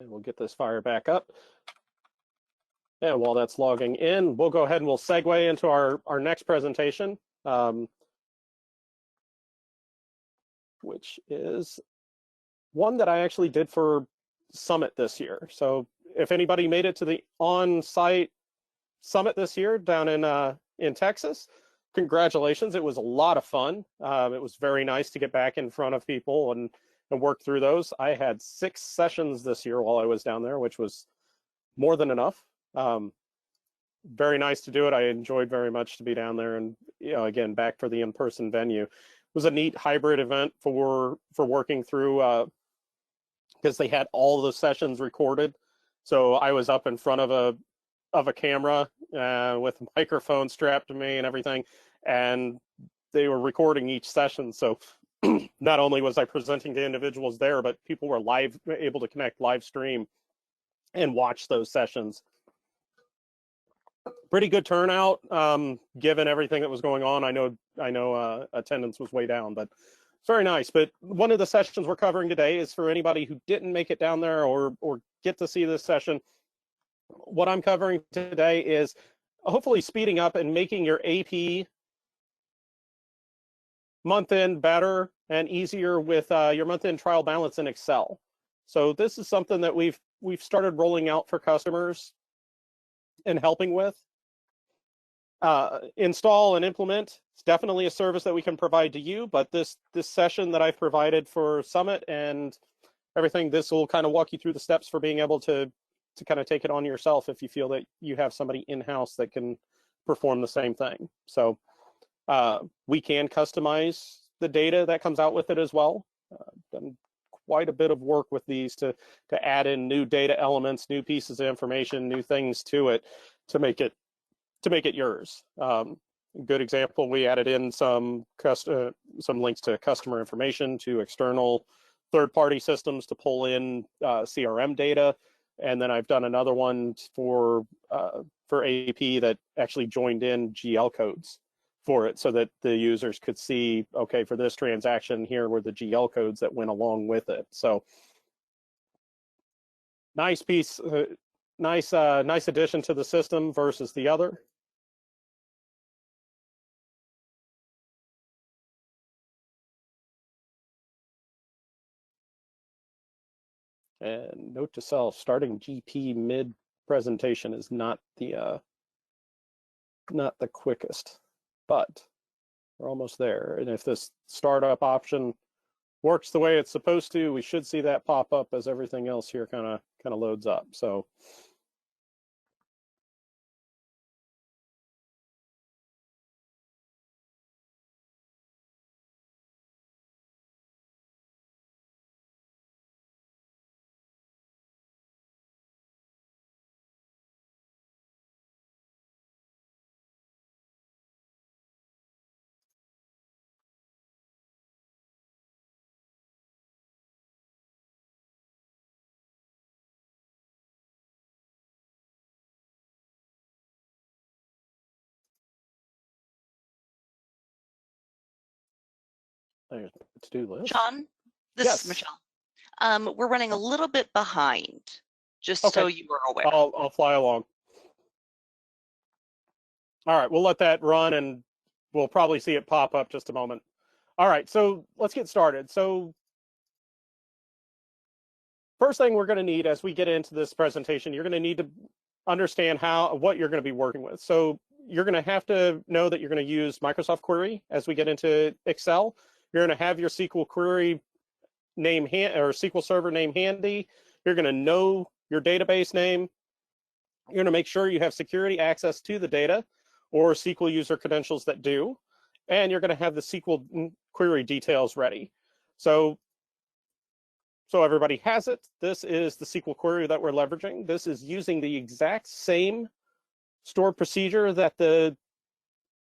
And we'll get this fired back up. And while that's logging in, we'll go ahead and we'll segue into our next presentation, which is one that I actually did for Summit this year. So if anybody made it to the on-site Summit this year down in Texas, congratulations. It was a lot of fun. It was very nice to get back in front of people and work through those. I had 6 sessions this year while I was down there, which was more than enough. Very nice to do it. I enjoyed very much to be down there, and again, back for the in-person venue. It was a neat hybrid event for working through, because they had all the sessions recorded. So I was up in front of a camera with a microphone strapped to me and everything, and they were recording each session. So not only was I presenting to individuals there, but people were able to connect live stream and watch those sessions. Pretty good turnout, given everything that was going on. I know attendance was way down, but it's very nice. But one of the sessions we're covering today is for anybody who didn't make it down there or get to see this session. What I'm covering today is hopefully speeding up and making your AP month-end better and easier with your month-end trial balance in Excel. So this is something that we've started rolling out for customers and helping with. Install and implement. It's definitely a service that we can provide to you, but this session that I've provided for Summit and everything, this will kind of walk you through the steps for being able to kind of take it on yourself if you feel that you have somebody in-house that can perform the same thing. So we can customize the data that comes out with it as well. Done quite a bit of work with these to add in new data elements, new pieces of information, new things to it to make it yours. Good example, we added in some links to customer information, to external third-party systems to pull in CRM data, and then I've done another one for AP that actually joined in GL codes for it, so that the users could see, okay, for this transaction, here were the GL codes that went along with it. So nice piece, nice addition to the system versus the other. And note to self, starting GP mid presentation is not the quickest, but we're almost there. And if this startup option works the way it's supposed to, we should see that pop up as everything else here kind of loads up. So there's the to-do list. John, this is Michelle. We're running a little bit behind, just so you are aware. I'll fly along. All right, we'll let that run and we'll probably see it pop up just a moment. All right, so let's get started. So first thing we're going to need as we get into this presentation, you're going to need to understand what you're going to be working with. So you're going to have to know that you're going to use Microsoft Query as we get into Excel. You're going to have your SQL query name or SQL Server name handy. You're going to know your database name. You're going to make sure you have security access to the data or SQL user credentials that do. And you're going to have the SQL query details ready. So everybody has it. This is the SQL query that we're leveraging. This is using the exact same stored procedure that the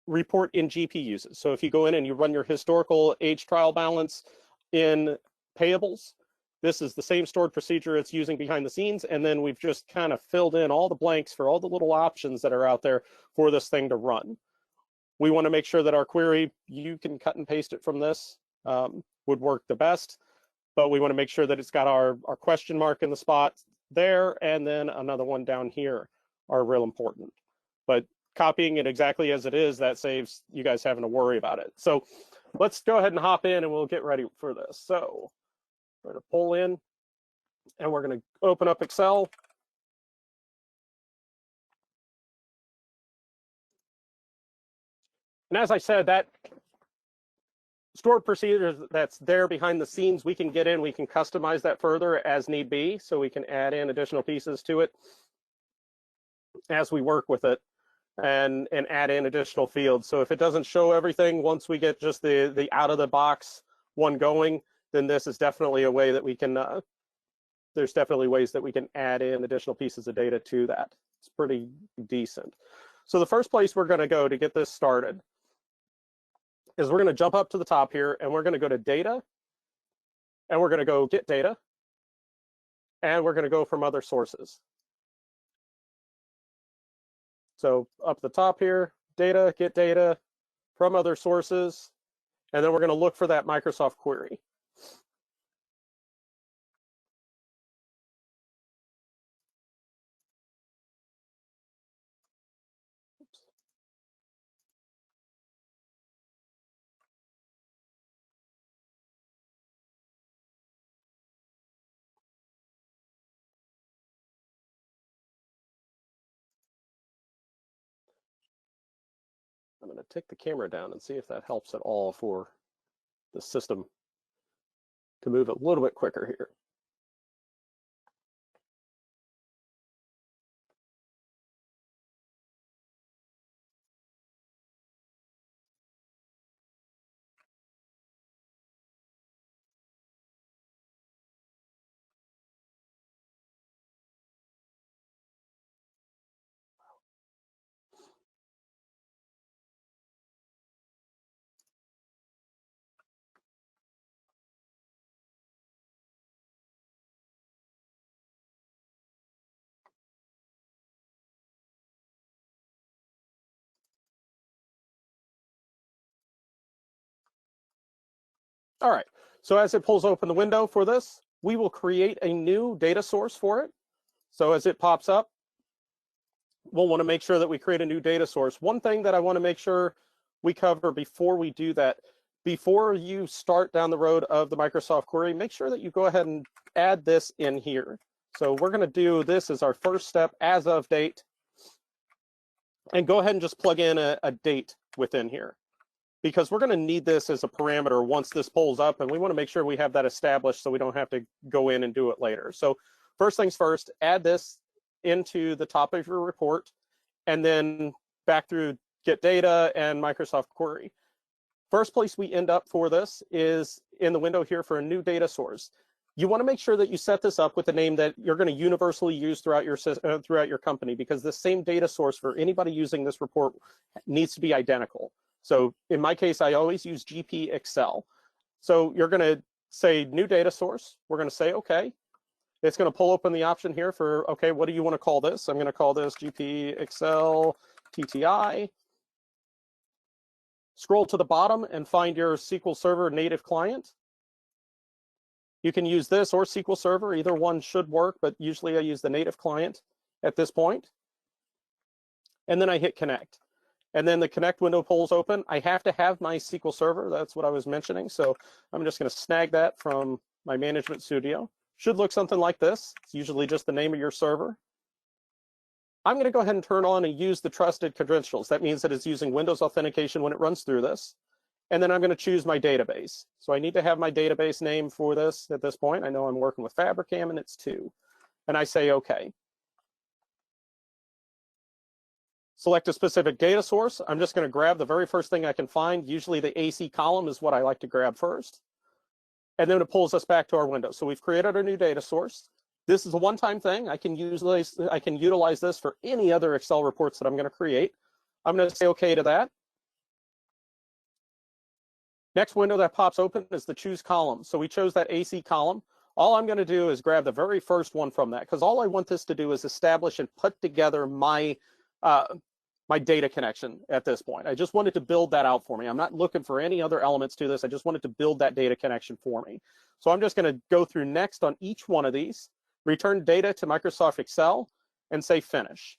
report in GP uses. So if you go in and you run your historical age trial balance in payables, this is the same stored procedure it's using behind the scenes, and then we've just kind of filled in all the blanks for all the little options that are out there for this thing to run. We want to make sure that our query, you can cut and paste it from this, would work the best, but we want to make sure that it's got our question mark in the spot there and then another one down here are real important. But copying it exactly as it is, that saves you guys having to worry about it. So let's go ahead and hop in and we'll get ready for this. So we're going to pull in and we're going to open up Excel. And as I said, that stored procedures that's there behind the scenes, we can get in, we can customize that further as need be. So we can add in additional pieces to it as we work with it and add in additional fields. So if it doesn't show everything, once we get just the out of the box one going, then this is definitely a way that we can, there's definitely ways that we can add in additional pieces of data to that. It's pretty decent. So the first place we're going to go to get this started is we're going to jump up to the top here and we're going to go to data and we're going to go get data and we're going to go from other sources. So up the top here, data, get data from other sources, and then we're going to look for that Microsoft query. I'm going to take the camera down and see if that helps at all for the system to move a little bit quicker here. All right, so as it pulls open the window for this, we will create a new data source for it. So as it pops up, we'll want to make sure that we create a new data source. One thing that I want to make sure we cover before we do that, before you start down the road of the Microsoft query, make sure that you go ahead and add this in here. So we're going to do this as our first step, as of date, and go ahead and just plug in a date within here, because we're going to need this as a parameter once this pulls up, and we want to make sure we have that established so we don't have to go in and do it later. So first things first, add this into the top of your report, and then back through get data and Microsoft query. First place we end up for this is in the window here for a new data source. You want to make sure that you set this up with a name that you're going to universally use throughout your company, because the same data source for anybody using this report needs to be identical. So in my case, I always use GP Excel. So you're going to say new data source. We're going to say okay. It's going to pull open the option here for, okay, what do you want to call this? I'm going to call this GP Excel TTI. Scroll to the bottom and find your SQL Server native client. You can use this or SQL Server. Either one should work, but usually I use the native client at this point. And then I hit connect. And then the connect window pulls open. I have to have my SQL Server. That's what I was mentioning. So I'm just going to snag that from my management studio. Should look something like this. It's usually just the name of your server. I'm going to go ahead and turn on and use the trusted credentials. That means that it's using Windows authentication when it runs through this. And then I'm going to choose my database. So I need to have my database name for this at this point. I know I'm working with Fabricam and it's 2. And I say okay. Select a specific data source. I'm just going to grab the very first thing I can find. Usually the AC column is what I like to grab first. And then it pulls us back to our window. So we've created our new data source. This is a one-time thing. I can utilize this for any other Excel reports that I'm going to create. I'm going to say okay to that. Next window that pops open is the choose column. So we chose that AC column. All I'm going to do is grab the very first one from that, because all I want this to do is establish and put together my my data connection at this point. I just wanted to build that out for me. I'm not looking for any other elements to this. I just wanted to build that data connection for me. So I'm just going to go through next on each one of these. return data to Microsoft Excel, and say finish.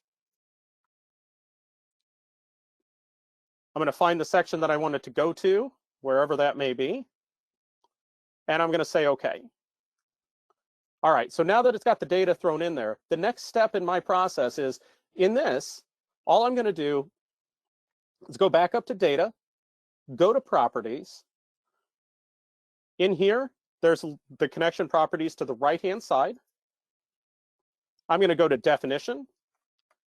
I'm going to find the section that I want it to go to, wherever that may be, and I'm going to say OK. All right, so now that it's got the data thrown in there, the next step in my process is, in this, all I'm going to do is go back up to data, go to properties. In here, there's the connection properties to the right-hand side. I'm going to go to definition,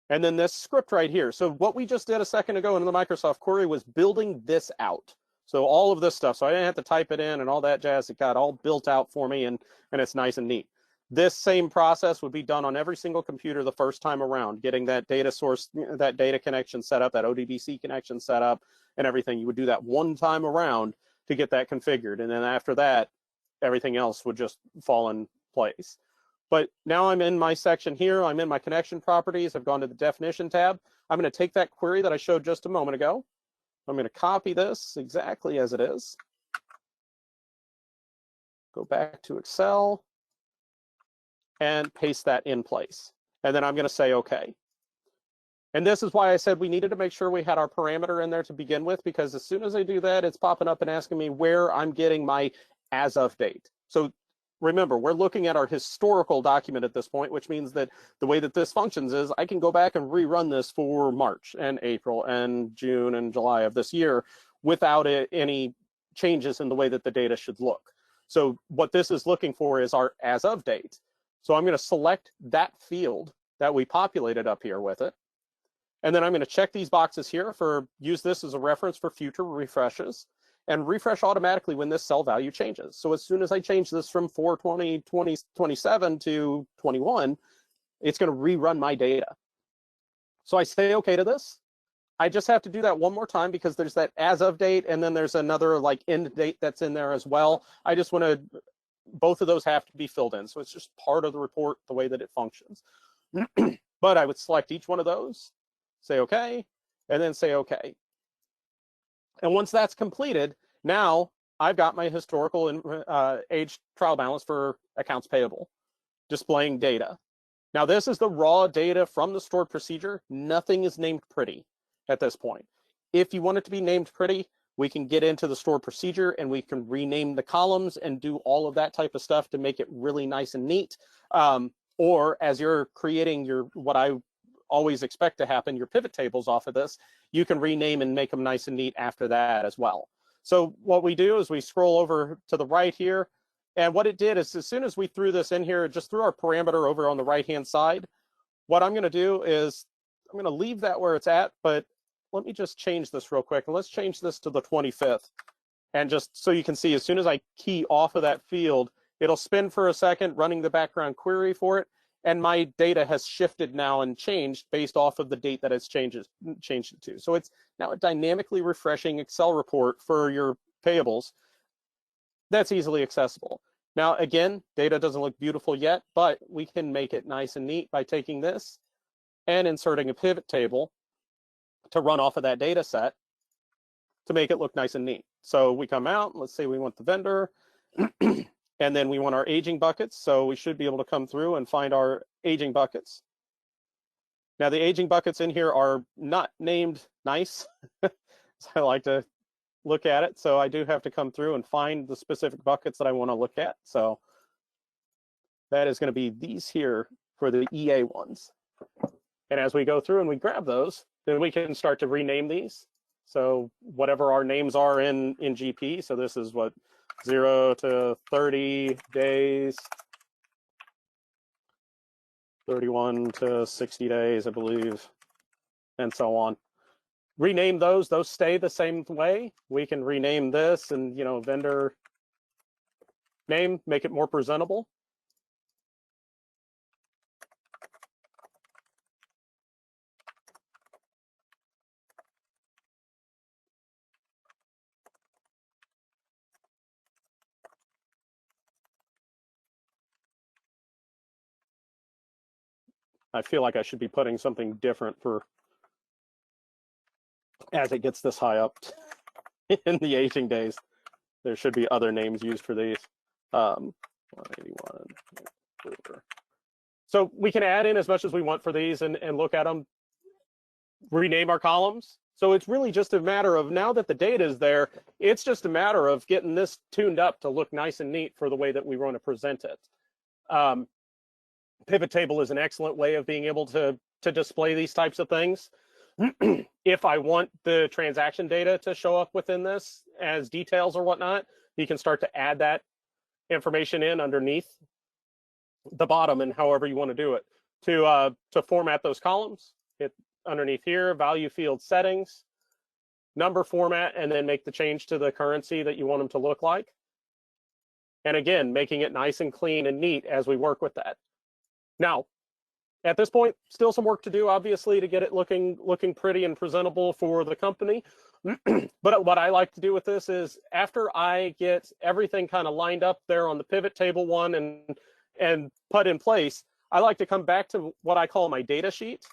and then this script right here. So what we just did a second ago in the Microsoft query was building this out. So all of this stuff, so I didn't have to type it in and all that jazz. It got all built out for me, and it's nice and neat. This same process would be done on every single computer the first time around, getting that data source, that data connection set up, that ODBC connection set up, and everything. You would do that one time around to get that configured. And then after that, everything else would just fall in place. But now I'm in my section here. I'm in my connection properties. I've gone to the definition tab. I'm going to take that query that I showed just a moment ago. I'm going to copy this exactly as it is. Go back to Excel and paste that in place. And then I'm going to say OK. And this is why I said we needed to make sure we had our parameter in there to begin with, because as soon as I do that, it's popping up and asking me where I'm getting my as of date. So remember, we're looking at our historical document at this point, which means that the way that this functions is I can go back and rerun this for March and April and June and July of this year without any changes in the way that the data should look. So what this is looking for is our as of date. So I'm going to select that field that we populated up here with it. And then I'm going to check these boxes here for use this as a reference for future refreshes, and refresh automatically when this cell value changes. So as soon as I change this from 4/20/2027 to 21, it's going to rerun my data. So I say OK to this. I just have to do that one more time because there's that as of date, and then there's another like end date that's in there as well. I just want to, both of those have to be filled in. So it's just part of the report, the way that it functions. But I would select each one of those, say OK, and then say OK. And once that's completed, now I've got my historical age trial balance for accounts payable, displaying data. Now this is the raw data from the stored procedure. Nothing is named pretty at this point. If you want it to be named pretty, we can get into the stored procedure and we can rename the columns and do all of that type of stuff to make it really nice and neat. Or as you're creating your, what I always expect to happen, your pivot tables off of this, you can rename and make them nice and neat after that as well. So what we do is we scroll over to the right here. And what it did is as soon as we threw this in here, just threw our parameter over on the right-hand side, what I'm going to do is I'm going to leave that where it's at, but let me just change this real quick. And let's change this to the 25th. And just so you can see, as soon as I key off of that field, it'll spin for a second, running the background query for it. And my data has shifted now and changed based off of the date that it's changed it to. So it's now a dynamically refreshing Excel report for your payables that's easily accessible. Now, again, data doesn't look beautiful yet, but we can make it nice and neat by taking this and inserting a pivot table to run off of that data set to make it look nice and neat. So we come out, let's say we want the vendor, and then we want our aging buckets. So we should be able to come through and find our aging buckets. Now the aging buckets in here are not named nice. So I like to look at it. So I do have to come through and find the specific buckets that I want to look at. So that is going to be these here for the EA ones. And as we go through and we grab those, then we can start to rename these. So whatever our names are in GP. So this is what 0 to 30 days, 31 to 60 days, I believe, and so on. Rename those stay the same way. We can rename this and, vendor name, make it more presentable. I feel like I should be putting something different for as it gets this high up in the aging days. There should be other names used for these. 181. So we can add in as much as we want for these and look at them, rename our columns. So it's really just a matter of, now that the data is there, it's just a matter of getting this tuned up to look nice and neat for the way that we want to present it. Pivot table is an excellent way of being able to display these types of things. If I want the transaction data to show up within this as details or whatnot, you can start to add that information in underneath the bottom, and however you want to do it. To format those columns, hit underneath here, value field settings, number format, and then make the change to the currency that you want them to look like. And again, making it nice and clean and neat as we work with that. Now, at this point, still some work to do, obviously, to get it looking pretty and presentable for the company. But what I like to do with this is, after I get everything kind of lined up there on the pivot table one and put in place, I like to come back to what I call my data sheet.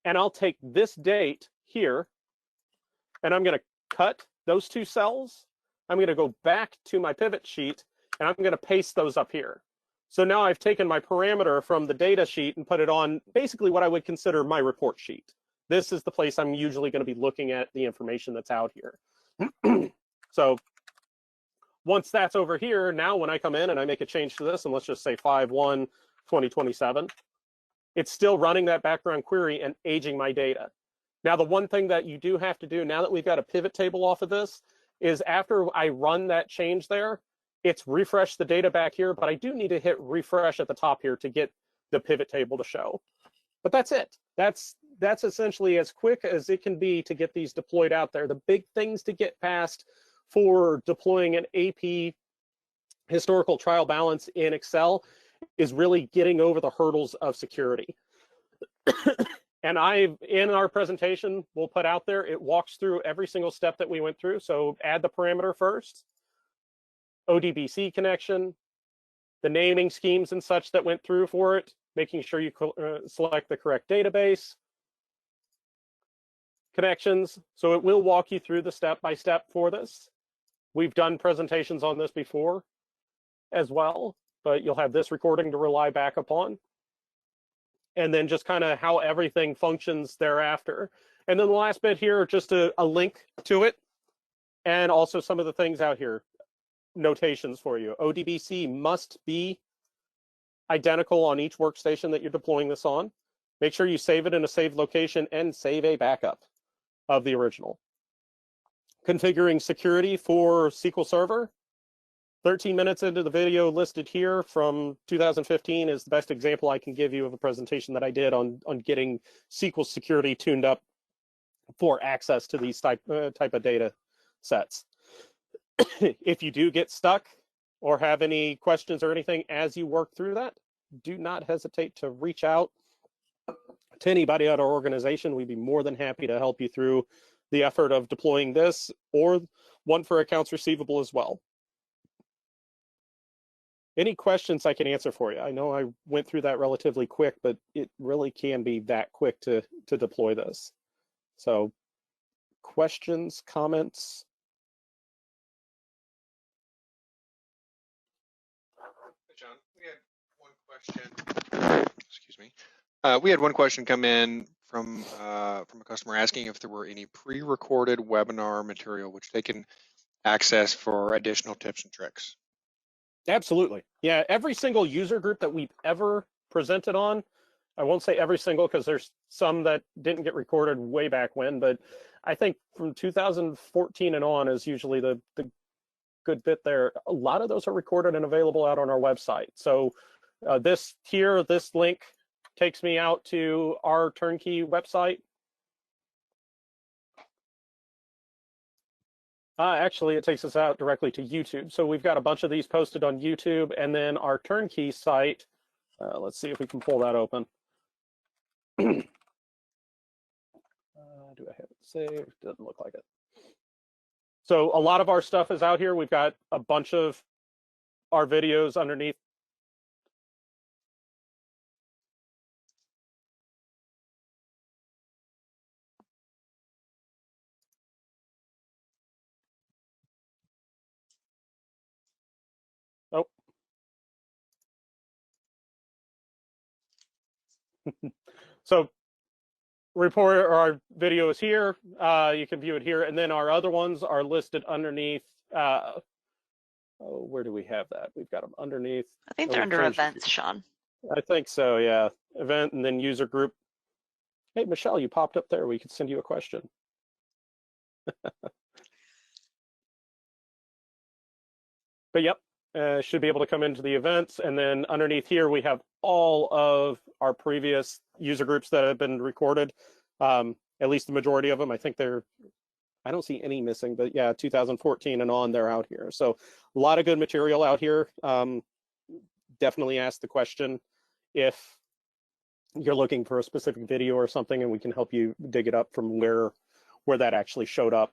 And I'll take this date here, and I'm going to cut those two cells. I'm going to go back to my pivot sheet, and I'm going to paste those up here. So now I've taken my parameter from the data sheet and put it on basically what I would consider my report sheet. This is the place I'm usually going to be looking at the information that's out here. So once that's over here, now when I come in and I make a change to this, and let's just say 5/1/2027, it's still running that background query and aging my data. Now, the one thing that you do have to do now that we've got a pivot table off of this is, after I run that change there, it's refresh the data back here, but I do need to hit refresh at the top here to get the pivot table to show. But that's it. That's essentially as quick as it can be to get these deployed out there. The big things to get past for deploying an AP historical trial balance in Excel is really getting over the hurdles of security. And in our presentation, we'll put out there, it walks through every single step that we went through. So add the parameter first, ODBC connection, the naming schemes and such that went through for it, making sure you select the correct database, connections. So it will walk you through the step-by-step for this. We've done presentations on this before as well, but you'll have this recording to rely back upon. And then just kind of how everything functions thereafter. And then the last bit here, just a link to it, and also some of the things out here, notations for you. ODBC must be identical on each workstation that you're deploying this on. Make sure you save it in a saved location and save a backup of the original. Configuring security for SQL Server. 13 minutes into the video listed here from 2015 is the best example I can give you of a presentation that I did on getting SQL security tuned up for access to these type of data sets. If you do get stuck or have any questions or anything as you work through that, do not hesitate to reach out to anybody at our organization. We'd be more than happy to help you through the effort of deploying this, or one for accounts receivable as well. Any questions I can answer for you? I know I went through that relatively quick, but it really can be that quick to deploy this. So questions, comments? Hey, John, we had one question. Excuse me. We had one question come in from a customer asking if there were any pre-recorded webinar material which they can access for additional tips and tricks. Absolutely. Yeah, every single user group that we've ever presented on, I won't say every single because there's some that didn't get recorded way back when, but I think from 2014 and on is usually the good bit there. A lot of those are recorded and available out on our website. So this link takes me out to our turnkey website. Actually, it takes us out directly to YouTube. So we've got a bunch of these posted on YouTube, and then our turnkey site. Let's see if we can pull that open. Do I have it saved? Doesn't look like it. So a lot of our stuff is out here. We've got a bunch of our videos underneath. Oh, So report or our video is here. You can view it here, and then our other ones are listed underneath. Oh, where do we have that? We've got them underneath. I think Oh, they're we've under changed a events, few. Sean. I think so, yeah. Event and then user group. Hey, Michelle, you popped up there. We could send you a question. But yep, should be able to come into the events. And then underneath here, we have all of our previous user groups that have been recorded. At least the majority of them. I think I don't see any missing, but yeah, 2014 and on, they're out here. So a lot of good material out here. Definitely ask the question if you're looking for a specific video or something, and we can help you dig it up from where that actually showed up.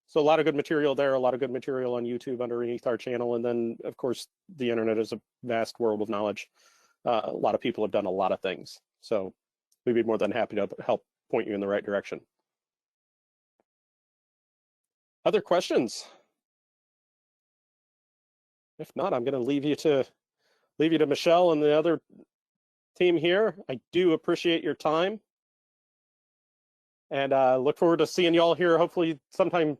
So a lot of good material there, a lot of good material on YouTube underneath our channel. And then, of course, the internet is a vast world of knowledge. A lot of people have done a lot of things. So we'd be more than happy to help point you in the right direction. Other questions? If not, I'm going to leave you to Michelle and the other team here. I do appreciate your time, and look forward to seeing you all here hopefully sometime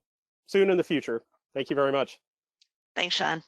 soon in the future. Thank you very much. Thanks, Sean.